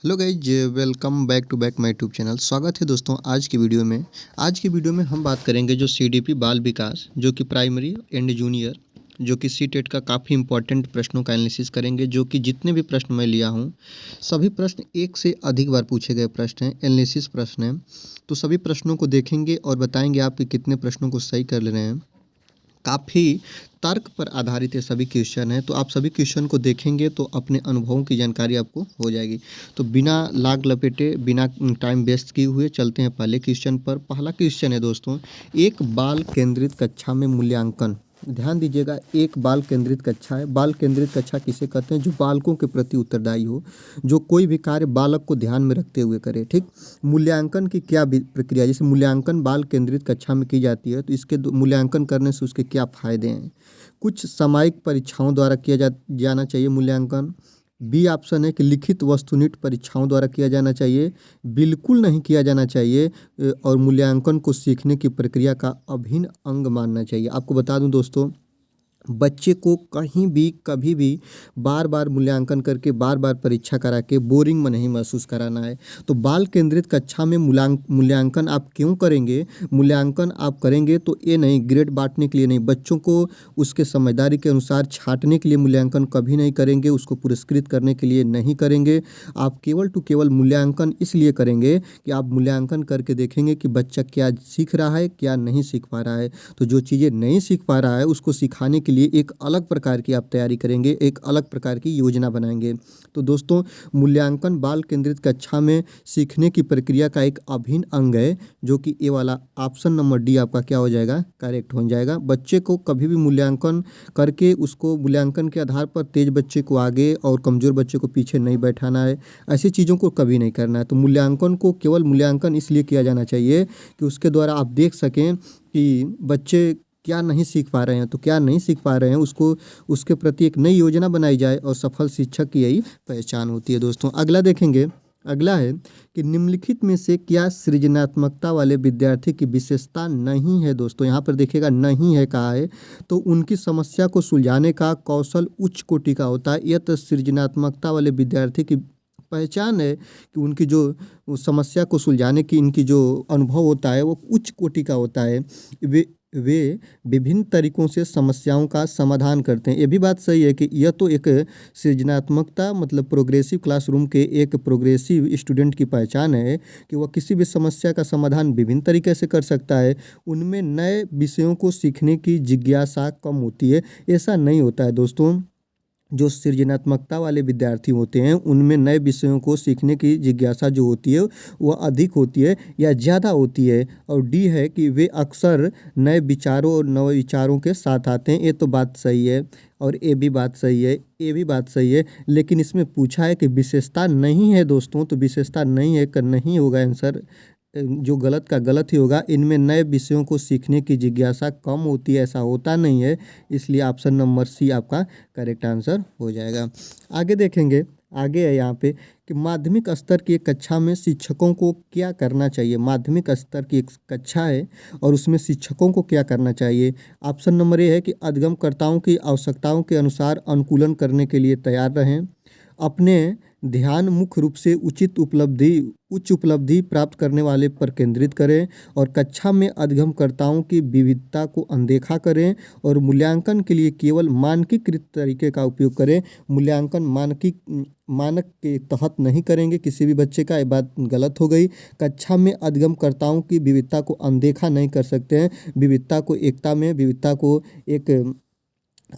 Hello guys, welcome back to back my YouTube channel. स्वागत है दोस्तों आज की वीडियो में हम बात करेंगे जो सीडीपी बाल विकास जो कि प्राइमरी एंड जूनियर जो कि सीटेट का काफ़ी इंपॉर्टेंट प्रश्नों का एनालिसिस करेंगे। जो कि जितने भी प्रश्न मैं लिया हूँ सभी प्रश्न एक से अधिक बार पूछे गए प्रश्न हैं, एनालिसिस प्रश्न हैं। तो सभी प्रश्नों को देखेंगे और बताएंगे आप कि कितने प्रश्नों को सही कर ले रहे हैं। काफ़ी तर्क पर आधारित ये सभी क्वेश्चन हैं, तो आप सभी क्वेश्चन को देखेंगे तो अपने अनुभवों की जानकारी आपको हो जाएगी। तो बिना लाग लपेटे, बिना टाइम वेस्ट किए हुए चलते हैं पहले क्वेश्चन पर। पहला क्वेश्चन है दोस्तों, एक बाल केंद्रित कक्षा में मूल्यांकन। ध्यान दीजिएगा, एक बाल केंद्रित कक्षा है। बाल केंद्रित कक्षा किसे कहते हैं? जो बालकों के प्रति उत्तरदायी हो, जो कोई भी कार्य बालक को ध्यान में रखते हुए करे। ठीक, मूल्यांकन की क्या प्रक्रिया, जैसे मूल्यांकन बाल केंद्रित कक्षा में की जाती है तो इसके मूल्यांकन करने से उसके क्या फ़ायदे हैं? कुछ सामायिक परीक्षाओं द्वारा किया जाना चाहिए मूल्यांकन। बी ऑप्शन है कि लिखित वस्तुनिष्ठ परीक्षाओं द्वारा किया जाना चाहिए, बिल्कुल नहीं किया जाना चाहिए। और मूल्यांकन को सीखने की प्रक्रिया का अभिन्न अंग मानना चाहिए। आपको बता दूं दोस्तों, बच्चे को कहीं भी कभी भी बार बार मूल्यांकन करके बार बार परीक्षा करा के बोरिंग में नहीं महसूस कराना है। तो बाल केंद्रित कक्षा में मूल्यांकन आप क्यों करेंगे? मूल्यांकन आप करेंगे तो ये नहीं ग्रेड बांटने के लिए नहीं, बच्चों को उसके समझदारी के अनुसार छांटने के लिए मूल्यांकन कभी नहीं करेंगे, उसको पुरस्कृत करने के लिए नहीं करेंगे। आप केवल टू केवल मूल्यांकन इसलिए करेंगे कि आप मूल्यांकन करके देखेंगे कि बच्चा क्या सीख रहा है, क्या नहीं सीख पा रहा है। तो जो चीज़ें नहीं सीख पा रहा है उसको सिखाने के लिए एक अलग प्रकार की आप तैयारी करेंगे, एक अलग प्रकार की योजना बनाएंगे। तो दोस्तों, मूल्यांकन बाल केंद्रित कक्षा में सीखने की प्रक्रिया का एक अभिन्न अंग है, जो कि ये वाला ऑप्शन नंबर डी आपका क्या हो जाएगा? करेक्ट हो जाएगा। बच्चे को कभी भी मूल्यांकन करके उसको मूल्यांकन के आधार पर तेज बच्चे को आगे और कमज़ोर बच्चे को पीछे नहीं बैठाना है। ऐसी चीज़ों को कभी नहीं करना है। तो मूल्यांकन को केवल मूल्यांकन इसलिए किया जाना चाहिए कि उसके द्वारा आप देख सकें कि बच्चे क्या नहीं सीख पा रहे हैं। तो क्या नहीं सीख पा रहे हैं उसको, उसके प्रति एक नई योजना बनाई जाए और सफल शिक्षक की यही पहचान होती है। दोस्तों, अगला देखेंगे। अगला है कि निम्नलिखित में से क्या सृजनात्मकता वाले विद्यार्थी की विशेषता नहीं है? दोस्तों, यहाँ पर देखिएगा नहीं है कहा है, तो उनकी समस्या को सुलझाने का कौशल उच्च कोटि का होता है। यह तो सृजनात्मकता वाले विद्यार्थी की पहचान है कि उनकी जो समस्या को सुलझाने की इनकी जो अनुभव होता है वो उच्च कोटि का होता है। वे विभिन्न तरीकों से समस्याओं का समाधान करते हैं। ये भी बात सही है कि यह तो एक सृजनात्मकता मतलब प्रोग्रेसिव क्लासरूम के एक प्रोग्रेसिव स्टूडेंट की पहचान है कि वह किसी भी समस्या का समाधान विभिन्न तरीके से कर सकता है। उनमें नए विषयों को सीखने की जिज्ञासा कम होती है। ऐसा नहीं होता है दोस्तों, जो सृजनात्मकता वाले विद्यार्थी होते हैं उनमें नए विषयों को सीखने की जिज्ञासा जो होती है वह अधिक होती है या ज़्यादा होती है। और डी है कि वे अक्सर नए विचारों और नए विचारों के साथ आते हैं। ये तो बात सही है और ये भी बात सही है, ये भी बात सही है। लेकिन इसमें पूछा है कि विशेषता नहीं है दोस्तों, तो विशेषता नहीं है का नहीं होगा आंसर। जो गलत का गलत ही होगा। इनमें नए विषयों को सीखने की जिज्ञासा कम होती है, ऐसा होता नहीं है। इसलिए ऑप्शन नंबर सी आपका करेक्ट आंसर हो जाएगा। आगे देखेंगे, आगे है यहाँ पे कि माध्यमिक स्तर की एक कक्षा में शिक्षकों को क्या करना चाहिए। माध्यमिक स्तर की एक कक्षा है और उसमें शिक्षकों को क्या करना चाहिए। ऑप्शन नंबर ए है कि अध्ययनकर्ताओं की आवश्यकताओं के अनुसार अनुकूलन करने के लिए तैयार रहें, अपने ध्यान मुख्य रूप से उच्च उपलब्धि प्राप्त करने वाले पर केंद्रित करें और कक्षा में अध्ययनकर्ताओं की विविधता को अनदेखा करें और मूल्यांकन के लिए केवल मानकीकृत तरीके का उपयोग करें। मूल्यांकन मानक के तहत नहीं करेंगे किसी भी बच्चे का, ये बात गलत हो गई। कक्षा में अध्ययनकर्ताओं की विविधता को अनदेखा नहीं कर सकते हैं। विविधता को एकता में, विविधता को एक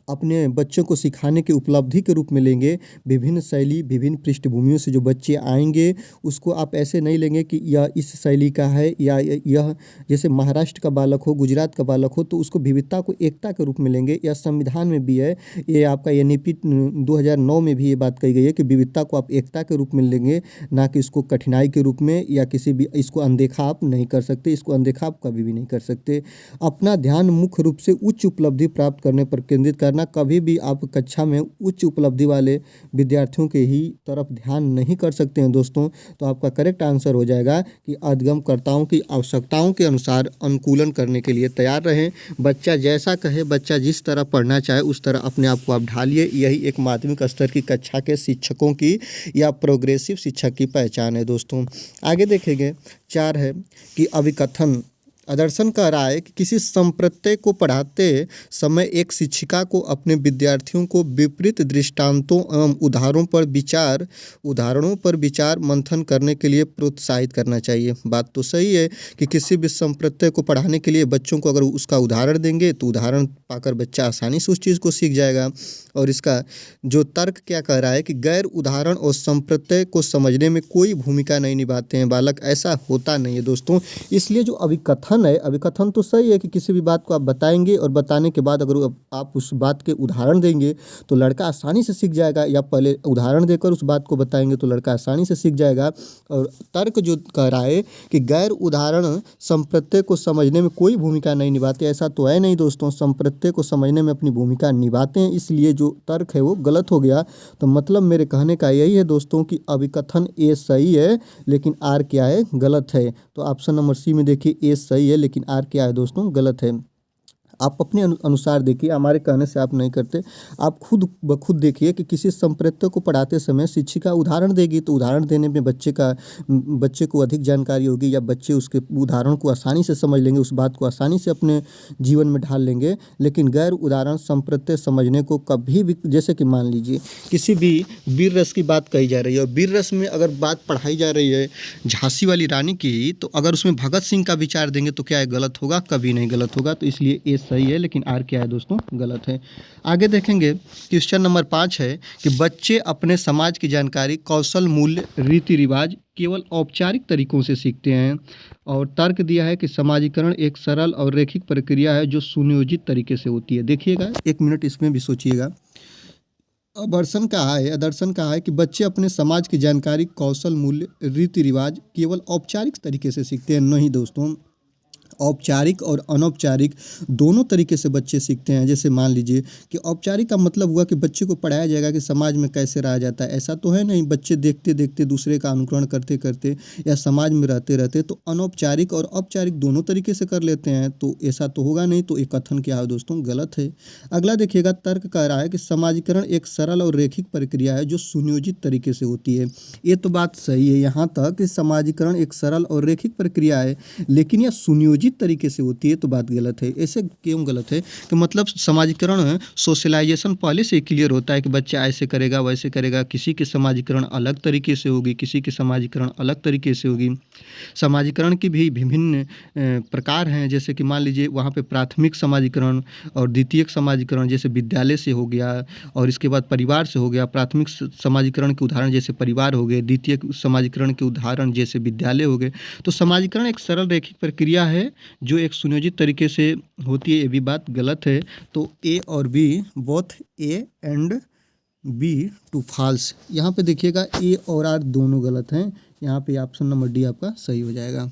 अपने बच्चों को सिखाने की उपलब्धि के रूप में लेंगे। विभिन्न शैली, विभिन्न पृष्ठभूमियों से जो बच्चे आएंगे उसको आप ऐसे नहीं लेंगे कि यह इस शैली का है या यह, जैसे महाराष्ट्र का बालक हो, गुजरात का बालक हो, तो उसको विविधता को एकता के रूप में लेंगे। यह संविधान में भी है, ये आपका एनईपी 2009 में भी ये बात कही गई है कि विविधता को आप एकता के रूप में लेंगे, ना कि इसको कठिनाई के रूप में या किसी भी, इसको अनदेखा आप नहीं कर सकते, इसको अनदेखा आप कभी भी नहीं कर सकते। अपना ध्यान मुख्य रूप से उच्च उपलब्धि प्राप्त करने पर केंद्रित करना, कभी भी आप कक्षा में उच्च उपलब्धि वाले विद्यार्थियों के ही तरफ ध्यान नहीं कर सकते हैं दोस्तों। तो आपका करेक्ट आंसर हो जाएगा कि अधिगमकर्ताओं की आवश्यकताओं के अनुसार अनुकूलन करने के लिए तैयार रहें। बच्चा जैसा कहे, बच्चा जिस तरह पढ़ना चाहे उस तरह अपने आप को आप ढालिए। यही एक माध्यमिक स्तर की कक्षा के शिक्षकों की या प्रोग्रेसिव शिक्षक की पहचान है दोस्तों। आगे देखेंगे 4 है कि अभिकथन। आदर्शन कह रहा है कि किसी संप्रत्यय को पढ़ाते समय एक शिक्षिका को अपने विद्यार्थियों को विपरीत दृष्टांतों एवं उदाहरणों पर विचार मंथन करने के लिए प्रोत्साहित करना चाहिए। बात तो सही है कि किसी भी संप्रत्यय को पढ़ाने के लिए बच्चों को अगर उसका उदाहरण देंगे तो उदाहरण पाकर बच्चा आसानी से उस चीज़ को सीख जाएगा। और इसका जो तर्क क्या कह रहा है कि गैर उदाहरण और संप्रत्यय को समझने में कोई भूमिका नहीं निभाते हैं बालक, ऐसा होता नहीं है दोस्तों। इसलिए जो अभिकथन है, अभिकथन तो सही है कि किसी भी बात को आप बताएंगे और बताने के बाद अगर आप उस बात के उदाहरण देंगे तो लड़का आसानी से सीख जाएगा, या पहले उदाहरण देकर उस बात को बताएंगे तो लड़का आसानी से सीख जाएगा। और तर्क जो कह रहा है कि गैर उदाहरण संप्रत्यय को समझने में कोई भूमिका नहीं निभाते, ऐसा तो है नहीं दोस्तों, संप्रत्यय को समझने में अपनी भूमिका निभाते हैं। इसलिए जो तर्क है वो गलत हो गया। तो मतलब मेरे कहने का यही है दोस्तों कि अभिकथन ए सही है लेकिन आर क्या है, गलत है। तो ऑप्शन नंबर सी में देखिए ए सही है लेकिन आर क्या है दोस्तों, गलत है। आप अपने अनुसार देखिए, हमारे कहने से आप नहीं करते, आप खुद ब खुद देखिए कि किसी संप्रत्यय को पढ़ाते समय शिक्षिका उदाहरण देगी तो उदाहरण देने में बच्चे को अधिक जानकारी होगी, या बच्चे उसके उदाहरण को आसानी से समझ लेंगे, उस बात को आसानी से अपने जीवन में ढाल लेंगे। लेकिन गैर उदाहरण संप्रत्यय समझने को कभी भी, जैसे कि मान लीजिए किसी भी वीर रस की बात कही जा रही है और वीर रस में अगर बात पढ़ाई जा रही है झांसी वाली रानी की, तो अगर उसमें भगत सिंह का विचार देंगे तो क्या है, गलत होगा, कभी नहीं गलत होगा। तो इसलिए ये सही है लेकिन आर क्या है दोस्तों, गलत है। आगे देखेंगे क्वेश्चन नंबर 5 है कि बच्चे अपने समाज की जानकारी, कौशल, मूल्य, रीति रिवाज केवल औपचारिक तरीकों से सीखते हैं। और तर्क दिया है कि समाजीकरण एक सरल और रैखिक प्रक्रिया है जो सुनियोजित तरीके से होती है। देखिएगा, एक मिनट इसमें भी सोचिएगा। आदर्शन कहा है कि बच्चे अपने समाज की जानकारी, कौशल, मूल्य, रीति रिवाज केवल औपचारिक तरीके से सीखते हैं। नहीं दोस्तों, औपचारिक और अनौपचारिक दोनों तरीके से बच्चे सीखते हैं। जैसे मान लीजिए कि औपचारिक का मतलब हुआ कि बच्चे को पढ़ाया जाएगा कि समाज में कैसे रहा जाता है, ऐसा तो है नहीं। बच्चे देखते देखते, दूसरे का अनुकरण करते करते या समाज में रहते रहते तो अनौपचारिक और औपचारिक दोनों तरीके से कर लेते हैं, तो ऐसा तो होगा नहीं। तो ये कथन क्या है दोस्तों, गलत है। अगला देखिएगा, तर्क कह रहा है कि समाजीकरण एक सरल और रैखिक प्रक्रिया है जो सुनियोजित तरीके से होती है। ये तो बात सही है यहाँ तक कि समाजीकरण एक सरल और रैखिक प्रक्रिया है, लेकिन यह सुनियोजित तरीके से होती है, तो बात गलत है। ऐसे क्यों गलत है कि मतलब समाजीकरण, सोशलाइजेशन पहले से क्लियर होता है कि बच्चा ऐसे करेगा वैसे करेगा। किसी की समाजीकरण अलग तरीके से होगी, किसी की समाजीकरण अलग तरीके से होगी। समाजीकरण की भी विभिन्न प्रकार हैं, जैसे कि मान लीजिए वहाँ पे प्राथमिक समाजीकरण और द्वितीयक समाजीकरण जैसे विद्यालय से हो गया, और इसके बाद परिवार से हो गया। प्राथमिक समाजीकरण के उदाहरण जैसे परिवार हो गए, द्वितीयक समाजीकरण के उदाहरण जैसे विद्यालय हो गए। तो समाजीकरण एक सरल रैखिक प्रक्रिया है जो एक सुनियोजित तरीके से होती है, ये भी बात गलत है। तो ए और B, both A and B to false. यहाँ पे देखिएगा ए और आर दोनों गलत हैं, यहाँ पे ऑप्शन नंबर डी आपका सही हो जाएगा।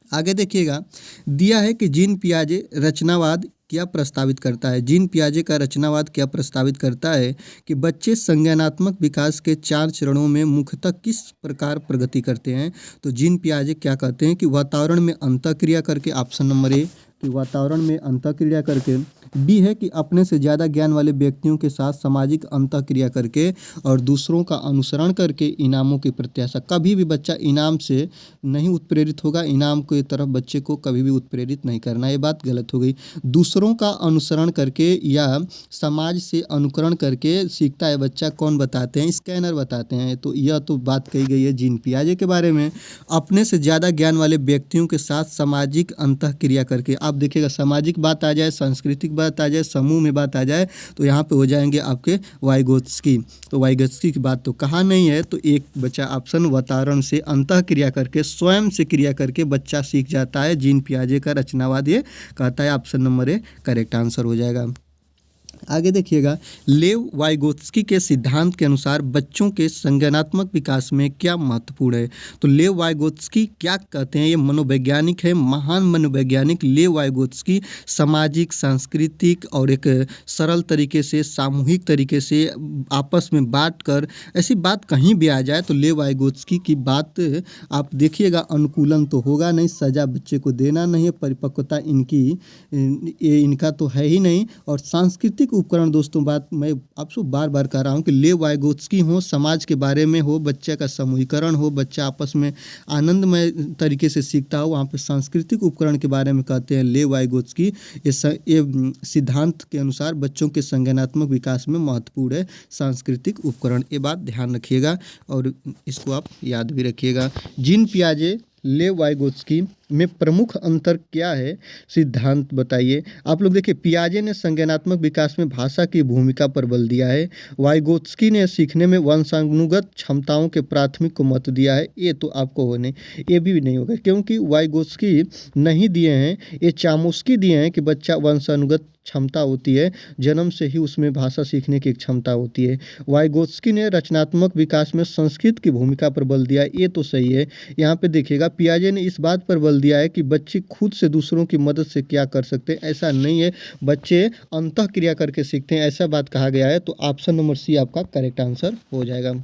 आगे देखिएगा, दिया है कि जीन पियाजे रचनावाद क्या प्रस्तावित करता है। जीन पियाजे का रचनावाद क्या प्रस्तावित करता है कि बच्चे संज्ञानात्मक विकास के 4 चरणों में मुख्यतः किस प्रकार प्रगति करते हैं। तो जीन पियाजे क्या कहते हैं कि वातावरण में अंतःक्रिया करके, ऑप्शन नंबर ए कि वातावरण में अंतःक्रिया करके। बी है कि अपने से ज़्यादा ज्ञान वाले व्यक्तियों के साथ सामाजिक अंतःक्रिया करके और दूसरों का अनुसरण करके इनामों की प्रत्याशा। कभी भी बच्चा इनाम से नहीं उत्प्रेरित होगा, इनाम की तरफ बच्चे को कभी भी उत्प्रेरित नहीं करना, ये बात गलत हो गई। दूसरों का अनुसरण करके या समाज से अनुकरण करके सीखता है बच्चा, कौन बताते हैं, स्कैनर बताते हैं। तो यह तो बात कही गई है जीन पियाजे के बारे में। अपने से ज़्यादा ज्ञान वाले व्यक्तियों के साथ सामाजिक अंतःक्रिया करके, आप देखिएगा सामाजिक बात आ जाए, सांस्कृतिक बात आ जाए, समूह में बात आ जाए, तो यहाँ पे हो जाएंगे आपके वाइगोत्स्की। तो वाइगोत्स्की की बात तो कहा नहीं है, तो एक बच्चा ऑप्शन वातावरण से अंतःक्रिया करके, स्वयं से क्रिया करके बच्चा सीख जाता है। जीन पियाजे का रचनावाद ये कहता है, option number A correct answer हो जाएगा। आगे देखिएगा, लेव वाइगोत्स्की के सिद्धांत के अनुसार बच्चों के संज्ञानात्मक विकास में क्या महत्वपूर्ण है। तो लेव वाइगोत्स्की क्या कहते हैं, ये मनोवैज्ञानिक है, महान मनोवैज्ञानिक लेव वाइगोत्स्की सामाजिक, सांस्कृतिक और एक सरल तरीके से, सामूहिक तरीके से आपस में बांट कर, ऐसी बात कहीं भी आ जाए तो लेव वाइगोत्स्की की बात आप देखिएगा, अनुकूलन तो होगा नहीं, सजा बच्चे को देना नहीं है, परिपक्वता ये इनका तो है ही नहीं। और सांस्कृतिक उपकरण, दोस्तों बात मैं आपसे बार बार कह रहा हूँ कि लेव वाइगोत्स्की हो, समाज के बारे में हो, बच्चे का समूहीकरण हो, बच्चा आपस में आनंदमय तरीके से सीखता हो, वहाँ पे सांस्कृतिक उपकरण के बारे में कहते हैं लेव वाइगोत्स्की। ये सिद्धांत के अनुसार बच्चों के संज्ञानात्मक विकास में महत्वपूर्ण है सांस्कृतिक उपकरण। ये बात ध्यान रखिएगा और इसको आप याद भी रखिएगा। जीन पियाजे लेव वाइगोत्स्की में प्रमुख अंतर क्या है, सिद्धांत बताइए। आप लोग देखिए, पियाजे ने संज्ञानात्मक विकास में भाषा की भूमिका पर बल दिया है, वाइगोत्स्की ने सीखने में वंशानुगत क्षमताओं के प्राथमिक को महत्व दिया है। ये तो आपको होने ये भी नहीं होगा, क्योंकि वाइगोत्स्की नहीं दिए हैं, ये चामोस्की दिए हैं कि बच्चा वंशानुगत क्षमता होती है, जन्म से ही उसमें भाषा सीखने की क्षमता होती है। वाइगोत्स्की ने रचनात्मक विकास में संस्कृत की भूमिका पर बल दिया, ये तो सही है। यहाँ पे देखिएगा, पियाजे ने इस बात पर बल दिया है कि बच्चे खुद से दूसरों की मदद से क्या कर सकते हैं, ऐसा नहीं है, बच्चे अंतःक्रिया करके सीखते हैं, ऐसा बात कहा गया है। तो ऑप्शन नंबर सी आपका करेक्ट आंसर हो जाएगा।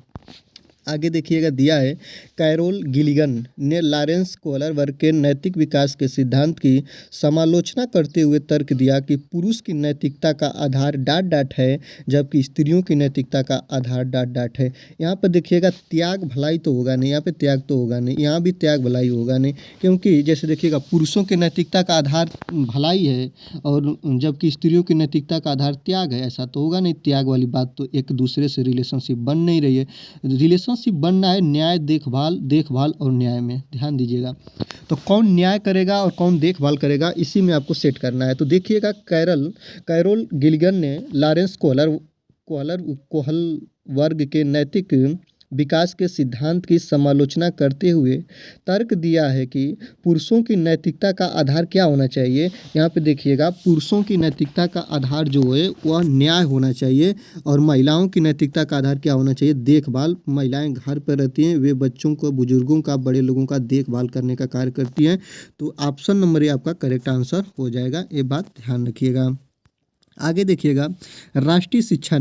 आगे देखिएगा, दिया है, कैरोल गिलिगन ने लॉरेंस कोहलर वर्ग के नैतिक विकास के सिद्धांत की समालोचना करते हुए तर्क दिया कि पुरुष की नैतिकता का आधार डाट डाट है, जबकि स्त्रियों की नैतिकता का आधार डाट डाट है। यहाँ पर देखिएगा, त्याग भलाई तो होगा नहीं, यहाँ पे त्याग तो होगा नहीं, यहाँ भी त्याग भलाई होगा नहीं, क्योंकि जैसे देखिएगा, पुरुषों की नैतिकता का आधार भलाई है और जबकि स्त्रियों की नैतिकता का आधार त्याग है, ऐसा तो होगा नहीं। त्याग वाली बात तो एक दूसरे से रिलेशनशिप बन नहीं रही है, रिलेशनशिप बनना है न्याय, देखभाल और न्याय में, ध्यान दीजिएगा। तो कौन न्याय करेगा और कौन देखभाल करेगा, इसी में आपको सेट करना है। तो देखिएगा, कैरोल गिलिगन ने लॉरेंस कोहल वर्ग के नैतिक विकास के सिद्धांत की समालोचना करते हुए तर्क दिया है कि पुरुषों की नैतिकता का आधार क्या होना चाहिए। यहाँ पे देखिएगा, पुरुषों की नैतिकता का आधार जो है वह न्याय होना चाहिए, और महिलाओं की नैतिकता का आधार क्या होना चाहिए, देखभाल। महिलाएं घर पर रहती हैं, वे बच्चों को, बुजुर्गों का, बड़े लोगों का देखभाल करने का कार्य करती हैं। तो ऑप्शन नंबर ए आपका करेक्ट आंसर हो जाएगा, ये बात ध्यान रखिएगा। आगे देखिएगा, राष्ट्रीय शिक्षा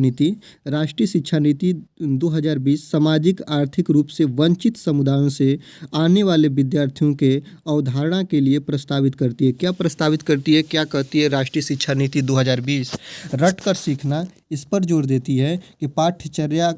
नीति 2020 सामाजिक आर्थिक रूप से वंचित समुदायों से आने वाले विद्यार्थियों के अवधारणा के लिए प्रस्तावित करती है। क्या प्रस्तावित करती है, क्या कहती है राष्ट्रीय शिक्षा नीति 2020? रट कर सीखना, इस पर जोर देती है कि पाठ्यचर्या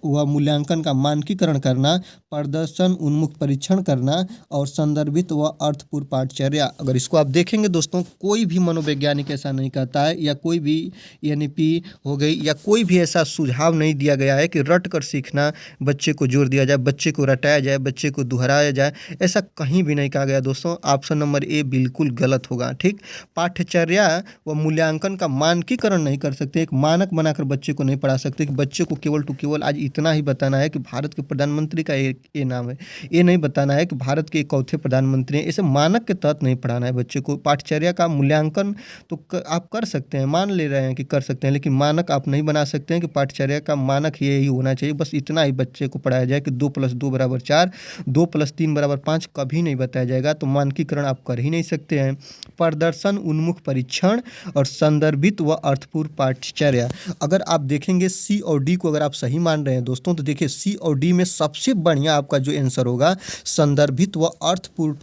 व मूल्यांकन का मानकीकरण करना, प्रदर्शन उन्मुख परीक्षण करना और संदर्भित व अर्थपूर्ण पाठचर्या। अगर इसको आप देखेंगे दोस्तों, कोई भी मनोवैज्ञानिक ऐसा नहीं कहता है, या कोई भी एनईपी हो गई, या कोई भी ऐसा सुझाव नहीं दिया गया है कि रट कर सीखना, बच्चे को जोर दिया जाए, बच्चे को रटाया जाए, बच्चे को दोहराया जाए, ऐसा कहीं भी नहीं कहा गया दोस्तों। ऑप्शन नंबर ए बिल्कुल गलत होगा। ठीक, पाठ्यचर्या व मूल्यांकन का मानकीकरण नहीं कर सकते, एक मानक बनाकर बच्चे को नहीं पढ़ा सकते कि बच्चे को केवल टू केवल आज इतना ही बताना है कि भारत के प्रधानमंत्री का ये नाम है, ये नहीं बताना है कि भारत के चौथे प्रधानमंत्री हैं। ऐसे मानक के तहत नहीं पढ़ाना है बच्चे को। पाठ्यचर्या का मूल्यांकन तो आप कर सकते हैं, मान ले रहे हैं कि कर सकते हैं, लेकिन मानक आप नहीं बना सकते हैं कि पाठ्यचर्या का मानक यही होना चाहिए, बस इतना ही बच्चे को पढ़ाया जाए कि 2 + 2 = 4, 2 + 3 = 5 कभी नहीं बताया जाएगा। तो मानकीकरण आप कर ही नहीं सकते हैं। प्रदर्शन उन्मुख परीक्षण और संदर्भित व अर्थपूर्ण पाठ्यचर्या, अगर आप देखेंगे सी और डी को अगर आप सही मान रहे हैं दोस्तों, तो देखिए सी और डी में सबसे बढ़िया आपका जो आंसर होगा संदर्भित व अर्थपूर्ण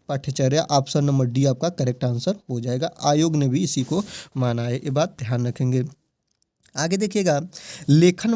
पाठ्यचर्या, ऑप्शन नंबर डी आपका करेक्ट आंसर हो जाएगा। आयोग ने भी इसी को माना है, ये बात ध्यान रखेंगे। आगे देखिएगा, लेखन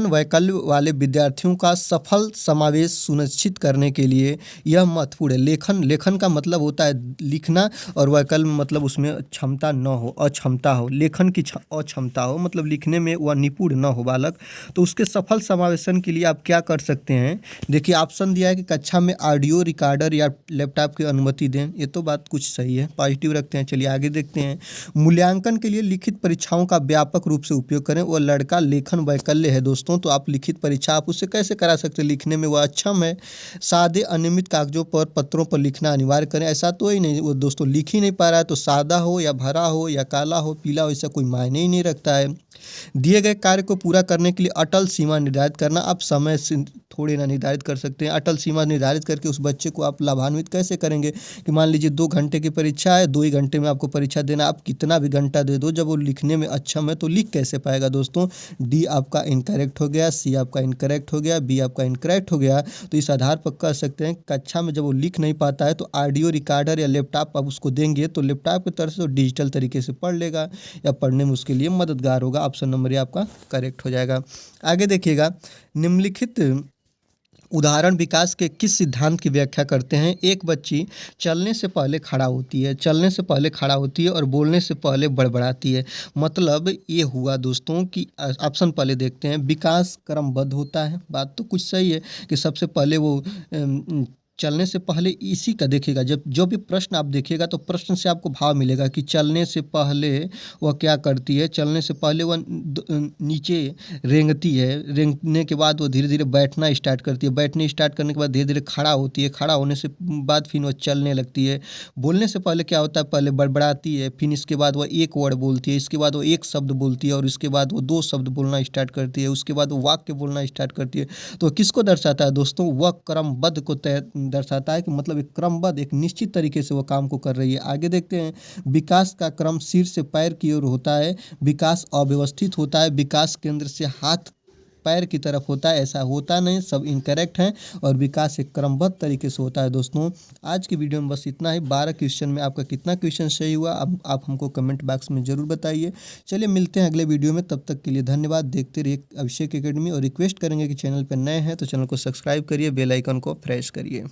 वैकल्य वाले विद्यार्थियों का सफल समावेश सुनिश्चित करने के लिए यह महत्वपूर्ण है। लेखन का मतलब होता है लिखना, और वैकल्य मतलब उसमें क्षमता न हो, अक्षमता हो। लेखन की अक्षमता हो मतलब लिखने में वह निपुण न हो बालक, तो उसके सफल समावेशन के लिए आप क्या कर सकते हैं। देखिए ऑप्शन दिया है कि कक्षा में ऑडियो रिकॉर्डर या लैपटॉप की अनुमति दें, ये तो बात कुछ सही है, पॉजिटिव रखते हैं। चलिए आगे देखते हैं, मूल्यांकन के लिए लिखित परीक्षाओं का व्यापक रूप से उपयोग करें। वो लड़का लेखन वैकल्य है दोस्तों, तो आप लिखित परीक्षा आप उससे कैसे करा सकते हैं, लिखने में वह अक्षम है। सादे अनियमित कागजों पर पत्रों पर लिखना अनिवार्य करें। ऐसा तो ही नहीं वो दोस्तों लिख ही नहीं पा रहा है, तो सादा हो या भरा हो या काला हो पीला हो इसका कोई मायने ही नहीं रखता है। दिए गए कार्य को पूरा करने के लिए अटल सीमा निर्धारित करना। आप समय से थोड़ी ना निर्धारित कर सकते हैं। अटल सीमा निर्धारित करके उस बच्चे को आप लाभान्वित कैसे करेंगे कि मान लीजिए 2 घंटे की परीक्षा है, 2 ही घंटे में आपको परीक्षा देना, आप कितना भी घंटा दे दो, जब वो लिखने में अक्षम है तो लिख कैसे पाएगा दोस्तों। डी आपका इनकरेक्ट हो गया, सी आपका इनकरेक्ट हो गया, बी आपका इनकरेक्ट हो गया। तो इस आधार पर कह सकते हैं कक्षा में जब वो लिख नहीं पाता है तो ऑडियो रिकॉर्डर या लैपटॉप आप उसको देंगे तो लैपटॉप की तरफ से डिजिटल तरीके से पढ़ लेगा या पढ़ने में उसके लिए मददगार होगा। ऑप्शन नंबर ए आपका करेक्ट हो जाएगा। आगे देखिएगा, निम्नलिखित उदाहरण विकास के किस सिद्धांत की व्याख्या करते हैं। एक बच्ची चलने से पहले खड़ा होती है, चलने से पहले खड़ा होती है और बोलने से पहले बड़बड़ाती है। मतलब ये हुआ दोस्तों कि ऑप्शन पहले देखते हैं, विकास क्रमबद्ध होता है। बात तो कुछ सही है कि सबसे पहले वो चलने से पहले इसी का देखिएगा, जब जो भी प्रश्न आप देखिएगा तो प्रश्न से आपको भाव मिलेगा कि चलने से पहले वह क्या करती है। चलने से पहले वह नीचे रेंगती है, रेंगने के बाद वो धीरे धीरे बैठना स्टार्ट करती है, बैठने स्टार्ट करने के बाद धीरे धीरे खड़ा होती है, खड़ा होने से बाद फिर वह चलने लगती है। बोलने से पहले क्या होता है, पहले बड़बड़ाती है, फिर इसके बाद वह एक वर्ड बोलती है, इसके बाद वो एक शब्द बोलती है और इसके बाद वो 2 शब्द बोलना स्टार्ट करती है, उसके बाद वो वाक्य बोलना स्टार्ट करती है। तो किसको दर्शाता है दोस्तों, वह क्रमबद्ध को दर्शाता है कि मतलब एक क्रमबद्ध एक निश्चित तरीके से वो काम को कर रही है। आगे देखते हैं, विकास का क्रम सिर से पैर की ओर होता है, विकास अव्यवस्थित होता है, विकास केंद्र से हाथ पैर की तरफ होता है, ऐसा होता नहीं, सब इनकरेक्ट हैं। और विकास एक क्रमबद्ध तरीके से होता है। दोस्तों आज की वीडियो में बस इतना ही। 12 क्वेश्चन में आपका कितना क्वेश्चन सही हुआ अब आप हमको कमेंट बॉक्स में ज़रूर बताइए। चलिए मिलते हैं अगले वीडियो में, तब तक के लिए धन्यवाद। देखते रहिए अभिषेक एकेडमी और रिक्वेस्ट करेंगे कि चैनल पर नए हैं तो चैनल को सब्सक्राइब करिए, बेल आइकन को प्रेस करिए।